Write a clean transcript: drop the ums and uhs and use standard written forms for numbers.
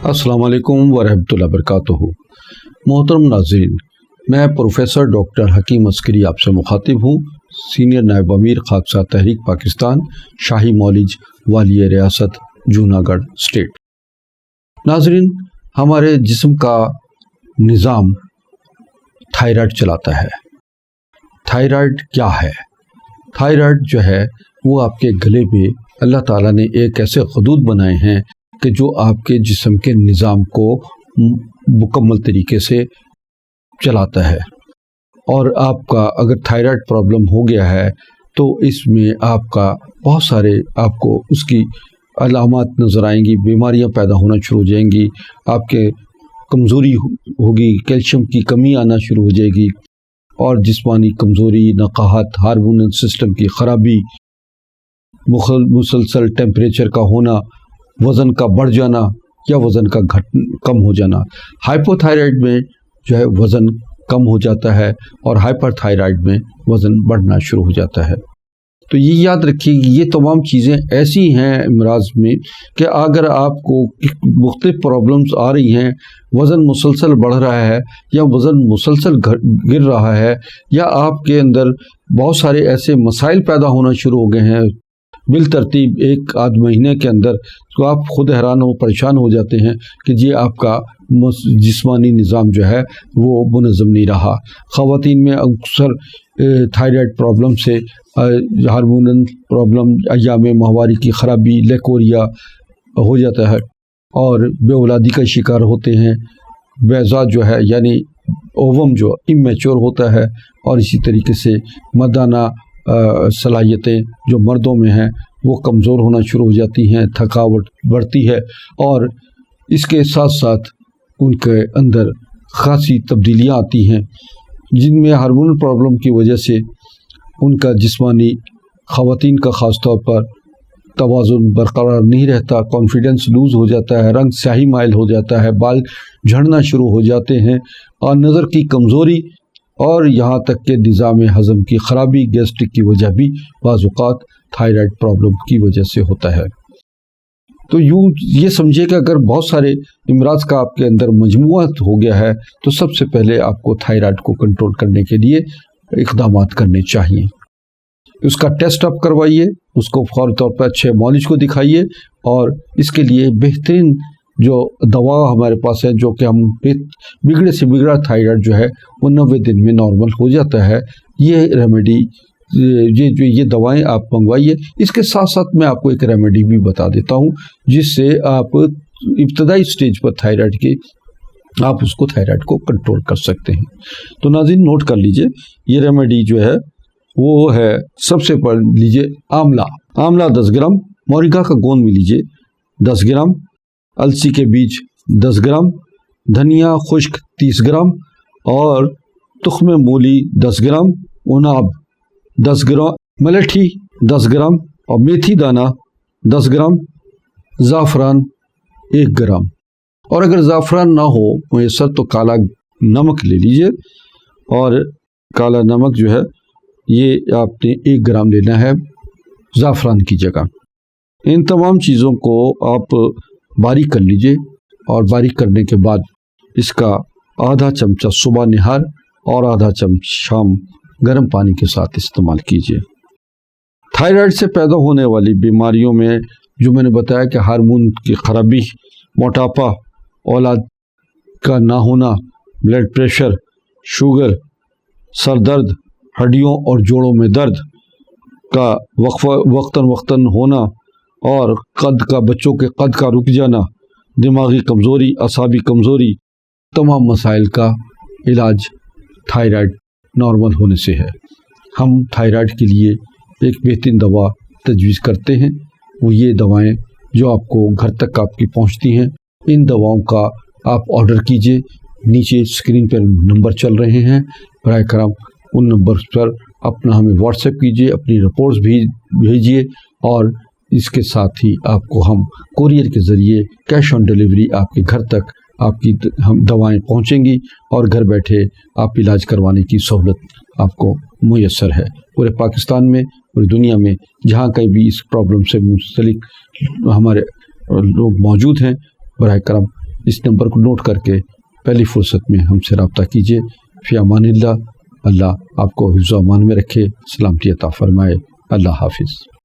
अस्सलाम वालेकुम वरहमतुल्लाहि वबरकातुहू। मोहतरम नाज़रीन, मैं प्रोफेसर डॉक्टर हकीम अस्करी आपसे मुखातिब हूँ, सीनियर नायब अमीर खाकसा तहरीक पाकिस्तान, शाही मौलिज वालिय रियासत जूनागढ़ स्टेट। नाज़रीन, हमारे जिस्म का निज़ाम थायराइड चलाता है। थायराइड क्या है? थायराइड जो है वो आपके गले में अल्लाह ताला ने एक ऐसे खदूद बनाए हैं कि जो आपके जिस्म के निज़ाम को मुकम्मल तरीके से चलाता है। और आपका अगर थायराइड प्रॉब्लम हो गया है तो इसमें आपका बहुत सारे आपको उसकी अलामात नज़र आएंगी, बीमारियां पैदा होना शुरू हो जाएंगी, आपके कमज़ोरी होगी, कैल्शियम की कमी आना शुरू हो जाएगी और जिस्मानी कमज़ोरी, नकाहत, हार्मोनल सिस्टम की ख़राबी, मुसलसल टेम्परेचर का होना, वज़न का बढ़ जाना या वज़न का कम हो जाना। हाइपोथायराइड में जो है वज़न कम हो जाता है और हाइपरथायराइड में वज़न बढ़ना शुरू हो जाता है। तो ये याद रखिए, ये तमाम चीज़ें ऐसी हैं अमराज में कि अगर आपको मुख्तलिफ प्रॉब्लम्स आ रही हैं, वज़न मुसलसल बढ़ रहा है या वज़न मुसलसल गिर रहा है या आपके अंदर बहुत सारे ऐसे मसाइल पैदा होना शुरू हो गए हैं बिल तरतीब एक आध महीने के अंदर, तो आप खुद हैरान हो परेशान हो जाते हैं कि जी आपका जिस्मानी निज़ाम जो है वो मुनज़्ज़म नहीं रहा। ख़वातीन में अक्सर थायराइड प्रॉब्लम से हार्मोनल प्रॉब्लम, अय्याम माहवारी की ख़राबी, लेकोरिया हो जाता है और बेऔलादी का शिकार होते हैं। बैज़ा जो है यानी ओवम जो इमेच्योर होता है और इसी तरीके से मर्दाना सलाहियतें जो मर्दों में हैं वो कमज़ोर होना शुरू हो जाती हैं, थकावट बढ़ती है और इसके साथ साथ उनके अंदर ख़ासी तब्दीलियाँ आती हैं जिनमें हार्मोनल प्रॉब्लम की वजह से उनका जिस्मानी ख़वातीन का ख़ास तौर पर तवाज़ुन बरकरार नहीं रहता, कॉन्फिडेंस लूज़ हो जाता है, रंग स्याही माइल हो जाता है, बाल झड़ना शुरू हो जाते हैं और नज़र की कमज़ोरी और यहाँ तक के निज़ाम हज़म की ख़राबी, गैस्ट्रिक की वजह भी बाज़ औक़ात थायराइड प्रॉब्लम की वजह से होता है। तो यूँ ये समझिए कि अगर बहुत सारे अमराज़ का आपके अंदर मजमुआ हो गया है तो सबसे पहले आपको थायराइड को कंट्रोल करने के लिए इक़दामात करने चाहिए। उसका टेस्ट आप करवाइए, उसको फ़ौरी तौर पर अच्छे मौलिज को दिखाइए और इसके लिए बेहतरीन जो दवा हमारे पास है, जो कि हम बिगड़े से बिगड़ा थायराइड जो है वो 90 दिन में नॉर्मल हो जाता है। ये रेमेडी, ये दवाएं आप मंगवाइए। इसके साथ साथ मैं आपको एक रेमेडी भी बता देता हूँ जिससे आप इब्तदाई स्टेज पर थायराइड के आप उसको थायराइड को कंट्रोल कर सकते हैं। तो नाज़रीन नोट कर लीजिए, ये रेमेडी जो है वो है, सबसे पढ़ लीजिए आंवला 10 ग्राम, मोरिंगा का गोंद भी लीजिए 10 ग्राम, अलसी के बीज 10 ग्राम, धनिया खुश्क 30 ग्राम और तुख्म मूली 10 ग्राम, उनाब 10 ग्राम, मलेठी 10 ग्राम और मेथी दाना 10 ग्राम, ज़ाफ़रान 1 ग्राम। और अगर ज़ाफ़रान ना हो मैसर तो काला नमक ले लीजिए और काला नमक जो है ये आपने 1 ग्राम लेना है ज़ाफ़रान की जगह। इन तमाम चीज़ों को आप बारीक कर लीजिए और बारीक करने के बाद इसका आधा चमचा सुबह निहार और आधा चमचा शाम गर्म पानी के साथ इस्तेमाल कीजिए। थायराइड से पैदा होने वाली बीमारियों में जो मैंने बताया कि हार्मोन की ख़राबी, मोटापा, औलाद का ना होना, ब्लड प्रेशर, शुगर, सर दर्द, हड्डियों और जोड़ों में दर्द का वक्तन होना और बच्चों के कद का रुक जाना, दिमागी कमज़ोरी, असाबी कमज़ोरी, तमाम मसाइल का इलाज थायराइड नॉर्मल होने से है। हम थायराइड के लिए एक बेहतरीन दवा तजवीज़ करते हैं, वो ये दवाएं जो आपको घर तक आपकी पहुंचती हैं। इन दवाओं का आप ऑर्डर कीजिए, नीचे स्क्रीन पर नंबर चल रहे हैं, बराए करम उन नंबर पर अपना हमें व्हाट्सएप कीजिए, अपनी रिपोर्ट्स भी भेजिए और इसके साथ ही आपको हम कुरियर के ज़रिए कैश ऑन डिलीवरी आपके घर तक आपकी हम दवाएं पहुंचेंगी और घर बैठे आप इलाज करवाने की सहूलत आपको मुयस्सर है। पूरे पाकिस्तान में, पूरी दुनिया में जहाँ कहीं भी इस प्रॉब्लम से मुंसलिक हमारे लोग मौजूद हैं, बराए करम اس نمبر کو نوٹ کر کے پہلی فرصت میں ہم سے رابطہ کیجیے۔ فی امان اللہ، اللہ آپ کو حفظ و امان میں رکھے، سلامتی عطا فرمائے۔ اللہ حافظ۔